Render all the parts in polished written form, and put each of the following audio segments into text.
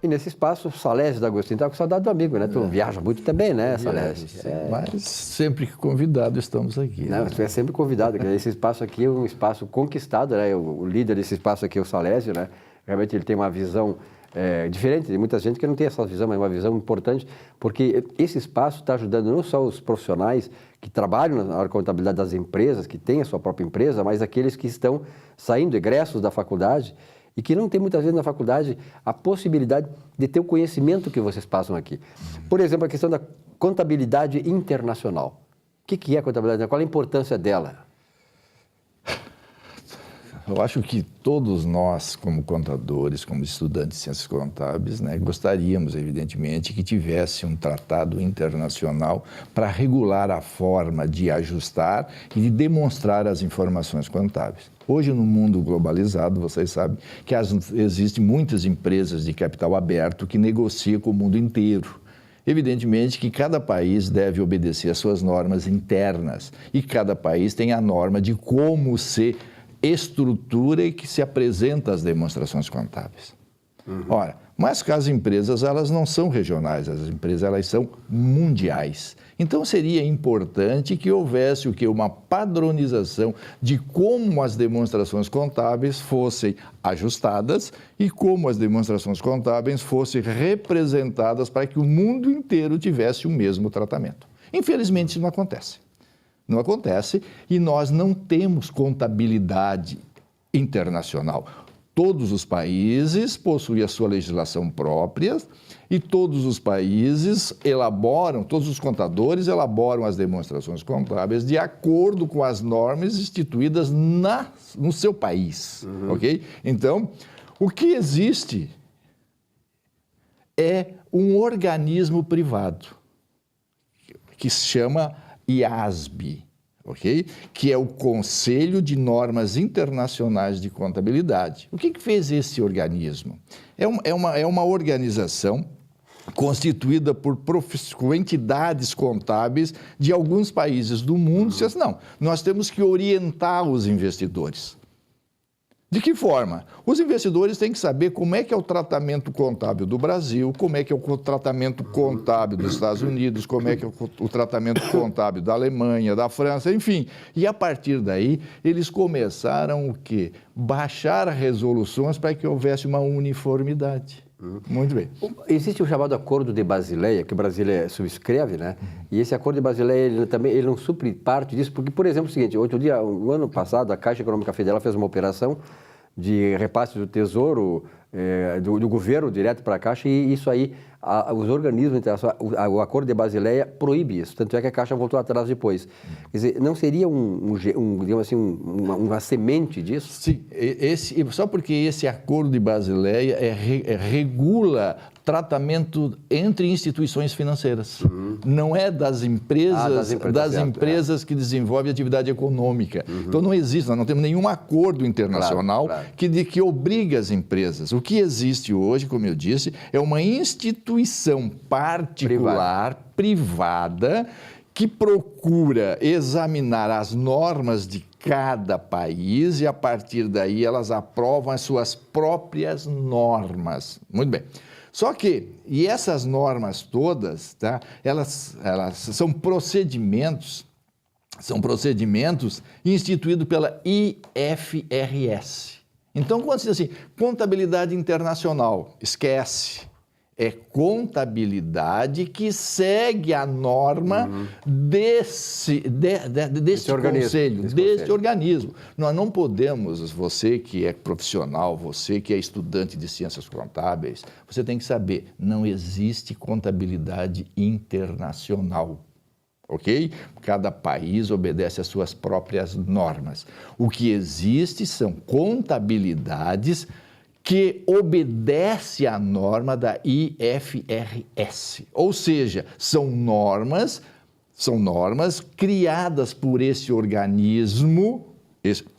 E nesse espaço, Salésio D'Agostinho está com saudade do amigo, né? Tu viaja muito também, né, Salésio? Mas sempre que convidado estamos aqui. Não, tu é sempre convidado. Esse espaço aqui é um espaço conquistado, né? O líder desse espaço aqui é o Salésio, né? Realmente ele tem uma visão diferente de muita gente que não tem essa visão, mas uma visão importante, porque esse espaço está ajudando não só os profissionais que trabalham na área de contabilidade das empresas, que têm a sua própria empresa, mas aqueles que estão saindo egressos da faculdade e que não tem muitas vezes na faculdade a possibilidade de ter o conhecimento que vocês passam aqui. Por exemplo, a questão da contabilidade internacional. O que é a contabilidade internacional? Qual a importância dela? Eu acho que todos nós, como contadores, como estudantes de ciências contábeis, né, gostaríamos, evidentemente, que tivesse um tratado internacional para regular a forma de ajustar e de demonstrar as informações contábeis. Hoje, no mundo globalizado, vocês sabem que existem muitas empresas de capital aberto que negociam com o mundo inteiro. Evidentemente que cada país deve obedecer às suas normas internas e cada país tem a norma de como se estrutura e que se apresenta as demonstrações contábeis. Ora, mas que as empresas elas não são regionais, as empresas elas são mundiais. Então seria importante que houvesse uma padronização de como as demonstrações contábeis fossem ajustadas e como as demonstrações contábeis fossem representadas para que o mundo inteiro tivesse o mesmo tratamento. Infelizmente isso não acontece. Não acontece e nós não temos contabilidade internacional. Todos os países possuem a sua legislação própria e todos os países todos os contadores elaboram as demonstrações contábeis de acordo com as normas instituídas no seu país, ok? Então, o que existe é um organismo privado que se chama IASB, ok? Que é o Conselho de Normas Internacionais de Contabilidade. O que fez esse organismo? É uma organização constituída por entidades contábeis de alguns países do mundo. Não, nós temos que orientar os investidores. De que forma? Os investidores têm que saber como é que é o tratamento contábil do Brasil, como é que é o tratamento contábil dos Estados Unidos, como é que é o tratamento contábil da Alemanha, da França, enfim. E a partir daí, eles começaram o quê? Baixar resoluções para que houvesse uma uniformidade. Muito bem. Existe o chamado Acordo de Basileia, que o Brasília subscreve, né? E esse Acordo de Basileia, ele não supre parte disso, porque, por exemplo, é o seguinte, outro dia, no ano passado, a Caixa Econômica Federal fez uma operação de repasse do Tesouro, do governo direto para a Caixa, e isso aí, os organismos internacionais, o Acordo de Basileia proíbe isso, tanto é que a Caixa voltou atrás depois. Quer dizer, não seria digamos assim, uma semente disso? Sim, só porque esse Acordo de Basileia regula tratamento entre instituições financeiras. Não é das empresas que desenvolvem atividade econômica. Então não existe, nós não temos nenhum acordo internacional que obriga as empresas. O que existe hoje, como eu disse, é uma instituição particular, privada, que procura examinar as normas de cada país e, a partir daí, elas aprovam as suas próprias normas. Muito bem. Só que, e essas normas todas, tá, elas são procedimentos instituídos pela IFRS. Então, quando se diz assim, contabilidade internacional, esquece. É contabilidade que segue a norma desse conselho, deste organismo. Nós não podemos, você que é profissional, você que é estudante de ciências contábeis, você tem que saber, não existe contabilidade internacional. Ok? Cada país obedece às suas próprias normas. O que existe são contabilidades que obedece à norma da IFRS. Ou seja, são normas criadas por esse organismo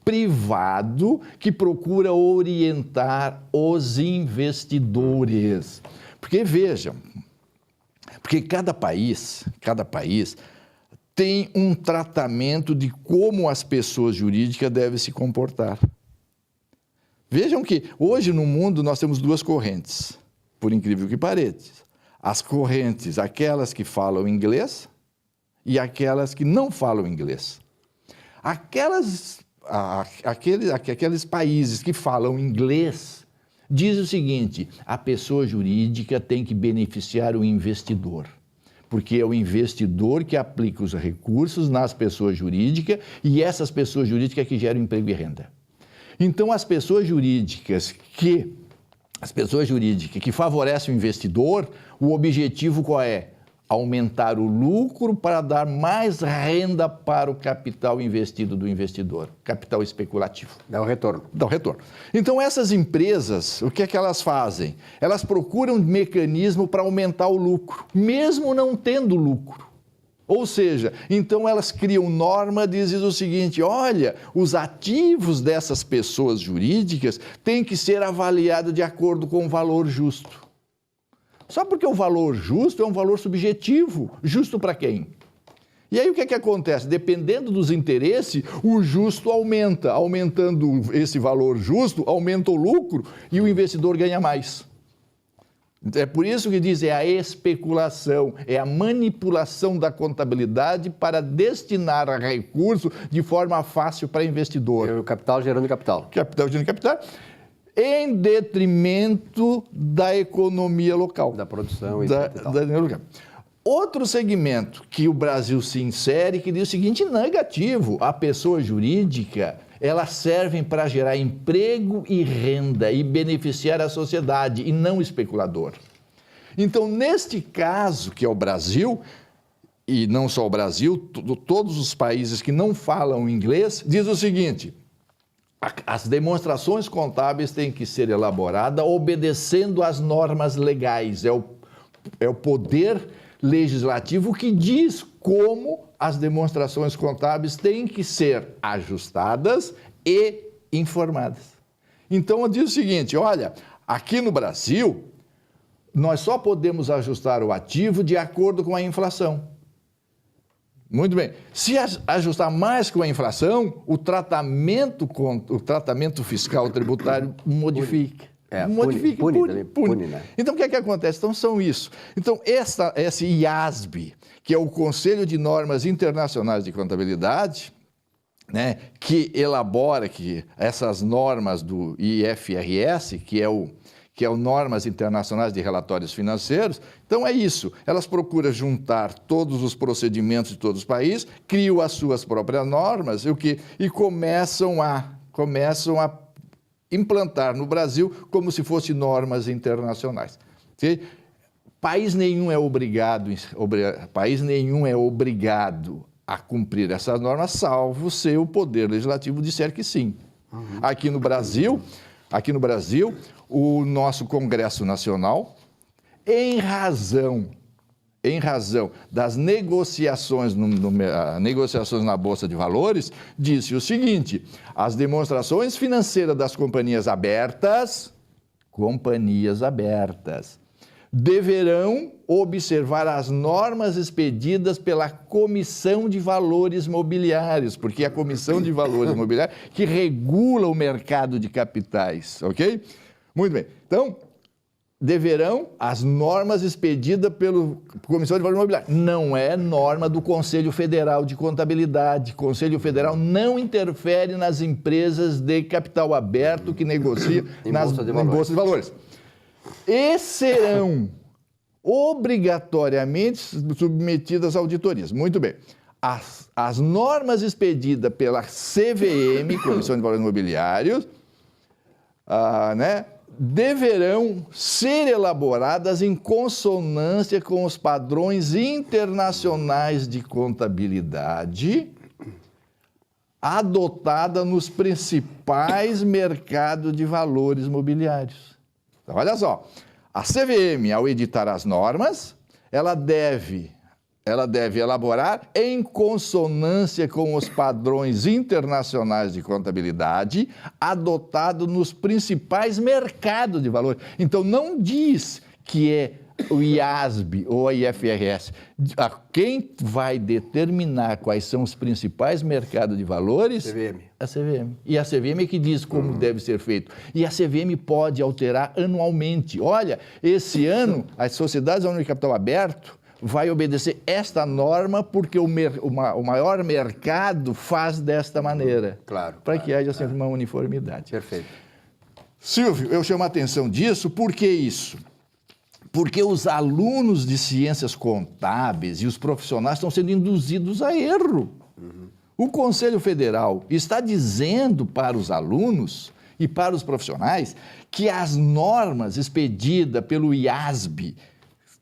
privado que procura orientar os investidores. Porque vejam, cada país tem um tratamento de como as pessoas jurídicas devem se comportar. Vejam que hoje no mundo nós temos duas correntes. por incrível que pareça, as correntes, aquelas que falam inglês e aquelas que não falam inglês. Aqueles países que falam inglês dizem o seguinte: a pessoa jurídica tem que beneficiar o investidor, porque é o investidor que aplica os recursos nas pessoas jurídicas e essas pessoas jurídicas que geram emprego e renda. Então, as pessoas jurídicas que favorecem o investidor, o objetivo qual é? Aumentar o lucro para dar mais renda para o capital investido do investidor, capital especulativo. Dá o retorno. Dá o retorno. Então, essas empresas, o que é que elas fazem? Elas procuram um mecanismo para aumentar o lucro, mesmo não tendo lucro. Ou seja, então elas criam norma, dizem o seguinte: olha, os ativos dessas pessoas jurídicas têm que ser avaliados de acordo com o valor justo. Só porque o valor justo é um valor subjetivo. Justo para quem? E aí o que é que acontece? Dependendo dos interesses, o justo aumenta. Aumentando esse valor justo, aumenta o lucro e o investidor ganha mais. É por isso que diz, é a especulação, é a manipulação da contabilidade para destinar recurso de forma fácil para investidor. O capital gerando capital. Capital gerando capital, em detrimento da economia local. Da produção e da local. Outro segmento que o Brasil se insere, que diz o seguinte: negativo, a pessoa jurídica, elas servem para gerar emprego e renda e beneficiar a sociedade, e não o especulador. Então, neste caso, que é o Brasil, e não só o Brasil, todos os países que não falam inglês, diz o seguinte: as demonstrações contábeis têm que ser elaboradas obedecendo às normas legais. É o poder legislativo que diz como as demonstrações contábeis têm que ser ajustadas e informadas. Então, eu digo o seguinte: olha, aqui no Brasil, nós só podemos ajustar o ativo de acordo com a inflação. Muito bem. Se ajustar mais com a inflação, o tratamento fiscal tributário modifica. Pune. Né? Então, o que é que acontece? Então, são isso. Então, esse IASB, que é o Conselho de Normas Internacionais de Contabilidade, né, que elabora essas normas do IFRS, que é o Normas Internacionais de Relatórios Financeiros. Então, é isso. Elas procuram juntar todos os procedimentos de todos os países, criam as suas próprias normas e começam a implantar no Brasil como se fossem normas internacionais. Okay? País nenhum é obrigado a cumprir essas normas, salvo se o Poder Legislativo disser que sim. Uhum. Aqui no Brasil, o nosso Congresso Nacional, em razão das negociações, negociações na Bolsa de Valores, disse o seguinte: as demonstrações financeiras das companhias abertas deverão observar as normas expedidas pela Comissão de Valores Mobiliários, porque é a Comissão de Valores Mobiliários que regula o mercado de capitais, ok? Muito bem. Então, deverão as normas expedidas pela Comissão de Valores Mobiliários. Não é norma do Conselho Federal de Contabilidade. O Conselho Federal não interfere nas empresas de capital aberto que negociam na Bolsa de Valores. E serão obrigatoriamente submetidas a auditorias. Muito bem. As normas expedidas pela CVM, Comissão de Valores Mobiliários, deverão ser elaboradas em consonância com os padrões internacionais de contabilidade adotada nos principais mercados de valores mobiliários. Então, olha só, a CVM, ao editar as normas, ela deve elaborar em consonância com os padrões internacionais de contabilidade adotados nos principais mercados de valores. Então, não diz que é o IASB ou a IFRS. Quem vai determinar quais são os principais mercados de valores? CVM. A CVM. E a CVM é que diz como deve ser feito. E a CVM pode alterar anualmente. Olha, esse ano, as sociedades de capital aberto vai obedecer esta norma porque o maior mercado faz desta maneira. Claro. Para que haja sempre uma uniformidade. Perfeito. Silvio, eu chamo a atenção disso, por que isso? Porque os alunos de ciências contábeis e os profissionais estão sendo induzidos a erro. O Conselho Federal está dizendo para os alunos e para os profissionais que as normas expedidas pelo IASB,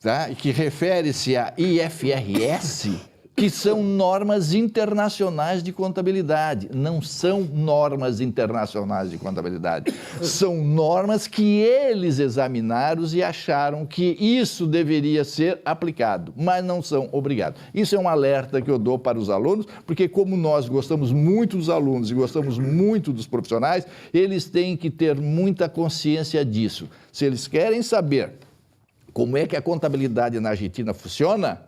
tá, que refere-se a IFRS, que são normas internacionais de contabilidade. Não são normas internacionais de contabilidade. São normas que eles examinaram e acharam que isso deveria ser aplicado, mas não são obrigados. Isso é um alerta que eu dou para os alunos, porque como nós gostamos muito dos alunos e gostamos muito dos profissionais, eles têm que ter muita consciência disso. Se eles querem saber como é que a contabilidade na Argentina funciona,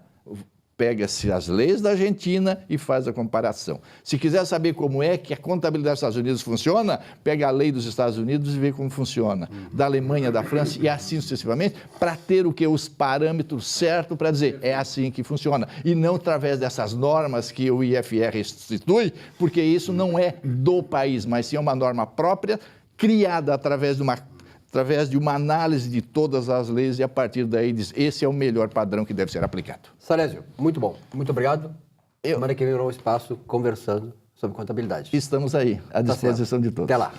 pega-se as leis da Argentina e faz a comparação. Se quiser saber como é que a contabilidade dos Estados Unidos funciona, pega a lei dos Estados Unidos e vê como funciona. Da Alemanha, da França e assim sucessivamente, para ter o que? Os parâmetros certos para dizer, é assim que funciona. E não através dessas normas que o IFR institui, porque isso não é do país, mas sim uma norma própria, criada através de uma análise de todas as leis e a partir daí diz, esse é o melhor padrão que deve ser aplicado. Salésio, muito bom. Muito obrigado. Semana que vem, um novo espaço conversando sobre contabilidade. Estamos aí, à disposição de todos. Até lá.